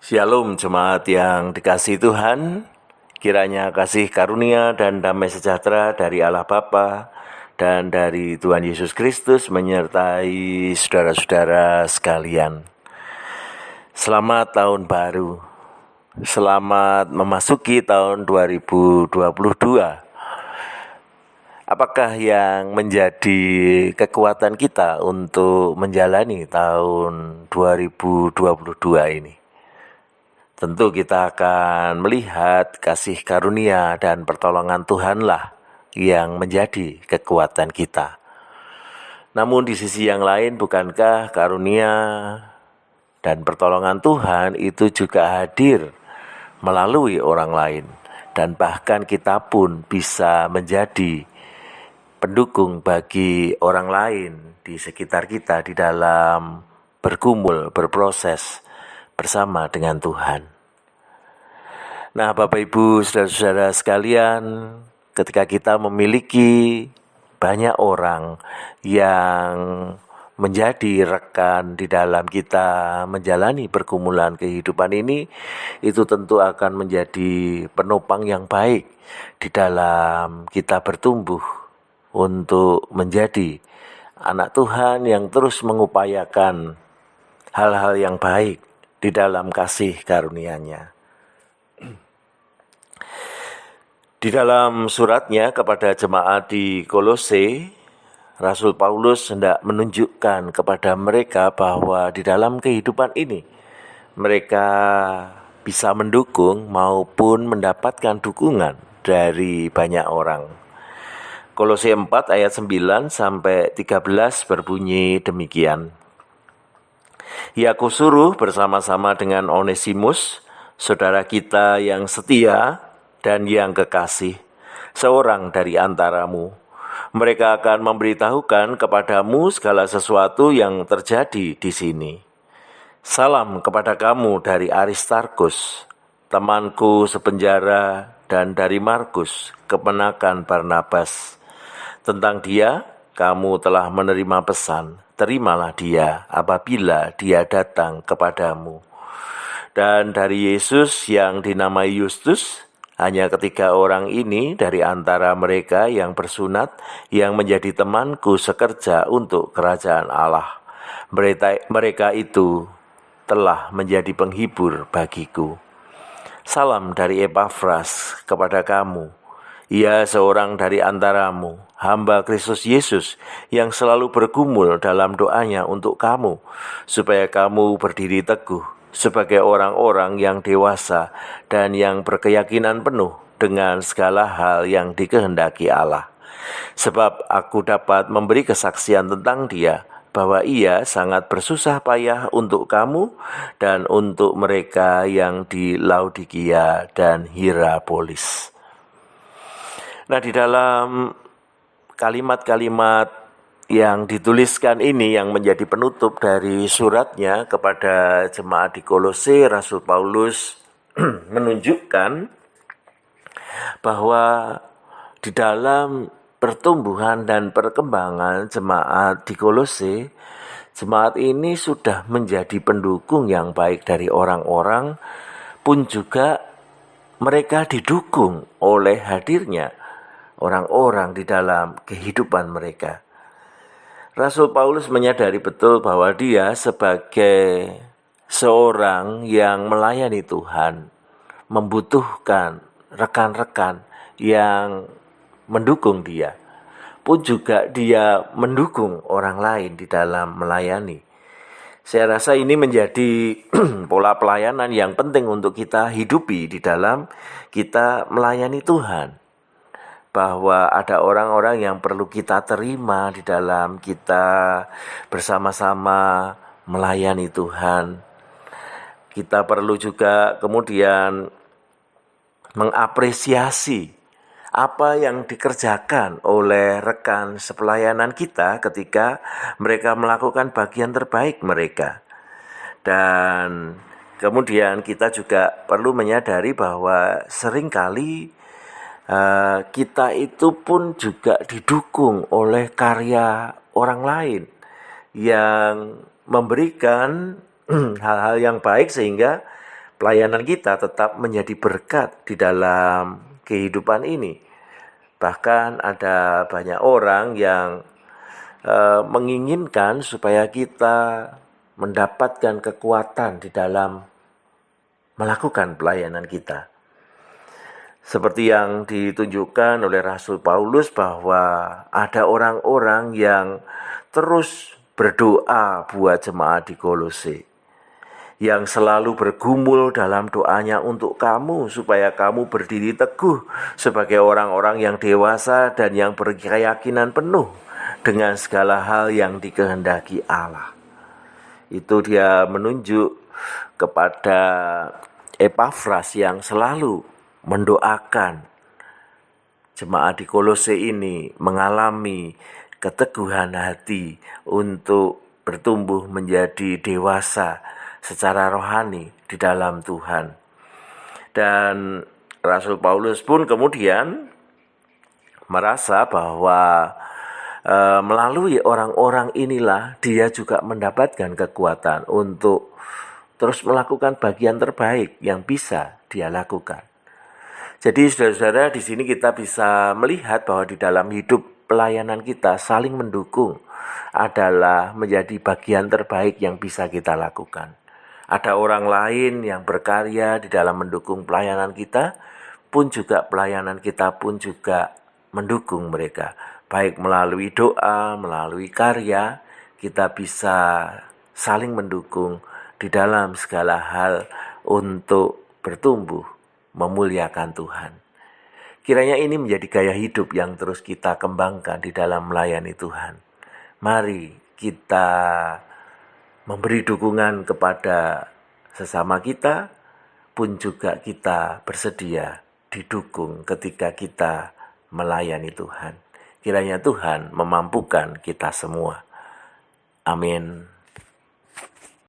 Shalom jemaat yang dikasihi Tuhan, kiranya kasih karunia dan damai sejahtera dari Allah Bapa dan dari Tuhan Yesus Kristus menyertai saudara-saudara sekalian. Selamat tahun baru, selamat memasuki tahun 2022. Apakah yang menjadi kekuatan kita untuk menjalani tahun 2022 ini? Tentu kita akan melihat kasih karunia dan pertolongan Tuhanlah yang menjadi kekuatan kita. Namun di sisi yang lain, bukankah karunia dan pertolongan Tuhan itu juga hadir melalui orang lain, dan bahkan kita pun bisa menjadi pendukung bagi orang lain di sekitar kita di dalam bergumul, berproses bersama dengan Tuhan. Nah, Bapak Ibu, saudara-saudara sekalian, ketika kita memiliki banyak orang yang menjadi rekan di dalam kita menjalani pergumulan kehidupan ini, itu tentu akan menjadi penopang yang baik di dalam kita bertumbuh untuk menjadi anak Tuhan yang terus mengupayakan hal-hal yang baik di dalam kasih karunia-Nya. Di dalam suratnya kepada jemaat di Kolose, Rasul Paulus hendak menunjukkan kepada mereka bahwa di dalam kehidupan ini mereka bisa mendukung maupun mendapatkan dukungan dari banyak orang. Kolose 4 ayat 9 sampai 13 berbunyi demikian. Ya, aku suruh bersama-sama dengan Onesimus, saudara kita yang setia dan yang kekasih, seorang dari antaramu. Mereka akan memberitahukan kepadamu segala sesuatu yang terjadi di sini. Salam kepada kamu dari Aristarkus, temanku sepenjara, dan dari Markus, keponakan Barnabas. Tentang dia, kamu telah menerima pesan. Terimalah dia apabila dia datang kepadamu. Dan dari Yesus yang dinamai Yustus, hanya ketiga orang ini dari antara mereka yang bersunat, yang menjadi temanku sekerja untuk kerajaan Allah. Mereka itu telah menjadi penghibur bagiku. Salam dari Epafras kepada kamu. Ia seorang dari antaramu, hamba Kristus Yesus yang selalu bergumul dalam doanya untuk kamu, supaya kamu berdiri teguh sebagai orang-orang yang dewasa dan yang berkeyakinan penuh dengan segala hal yang dikehendaki Allah. Sebab aku dapat memberi kesaksian tentang dia, bahwa ia sangat bersusah payah untuk kamu dan untuk mereka yang di Laodikia dan Hierapolis. Nah, di dalam kalimat-kalimat yang dituliskan ini yang menjadi penutup dari suratnya kepada jemaat di Kolose, Rasul Paulus menunjukkan bahwa di dalam pertumbuhan dan perkembangan jemaat di Kolose, jemaat ini sudah menjadi pendukung yang baik dari orang-orang, pun juga mereka didukung oleh hadirnya orang-orang di dalam kehidupan mereka. Rasul Paulus menyadari betul bahwa dia sebagai seorang yang melayani Tuhan membutuhkan rekan-rekan yang mendukung dia. Pun juga dia mendukung orang lain di dalam melayani. Saya rasa ini menjadi pola pelayanan yang penting untuk kita hidupi di dalam kita melayani Tuhan. Bahwa ada orang-orang yang perlu kita terima di dalam kita bersama-sama melayani Tuhan. Kita perlu juga kemudian mengapresiasi apa yang dikerjakan oleh rekan sepelayanan kita ketika mereka melakukan bagian terbaik mereka. Dan kemudian kita juga perlu menyadari bahwa seringkali kita itu pun juga didukung oleh karya orang lain yang memberikan hal-hal yang baik sehingga pelayanan kita tetap menjadi berkat di dalam kehidupan ini. Bahkan ada banyak orang yang menginginkan supaya kita mendapatkan kekuatan di dalam melakukan pelayanan kita. Seperti yang ditunjukkan oleh Rasul Paulus bahwa ada orang-orang yang terus berdoa buat jemaat di Kolose, yang selalu bergumul dalam doanya untuk kamu supaya kamu berdiri teguh sebagai orang-orang yang dewasa dan yang berkeyakinan penuh dengan segala hal yang dikehendaki Allah. Itu dia menunjuk kepada Epafras yang selalu mendoakan jemaat di Kolose ini mengalami keteguhan hati untuk bertumbuh menjadi dewasa secara rohani di dalam Tuhan. Dan Rasul Paulus pun kemudian merasa bahwa melalui orang-orang inilah dia juga mendapatkan kekuatan untuk terus melakukan bagian terbaik yang bisa dia lakukan. Jadi saudara-saudara, di sini kita bisa melihat bahwa di dalam hidup pelayanan kita saling mendukung adalah menjadi bagian terbaik yang bisa kita lakukan. Ada orang lain yang berkarya di dalam mendukung pelayanan kita, pun juga pelayanan kita pun juga mendukung mereka. Baik melalui doa, melalui karya, kita bisa saling mendukung di dalam segala hal untuk bertumbuh memuliakan Tuhan. Kiranya ini menjadi gaya hidup yang terus kita kembangkan di dalam melayani Tuhan. Mari kita memberi dukungan kepada sesama kita, pun juga kita bersedia didukung ketika kita melayani Tuhan. Kiranya Tuhan memampukan kita semua. Amin.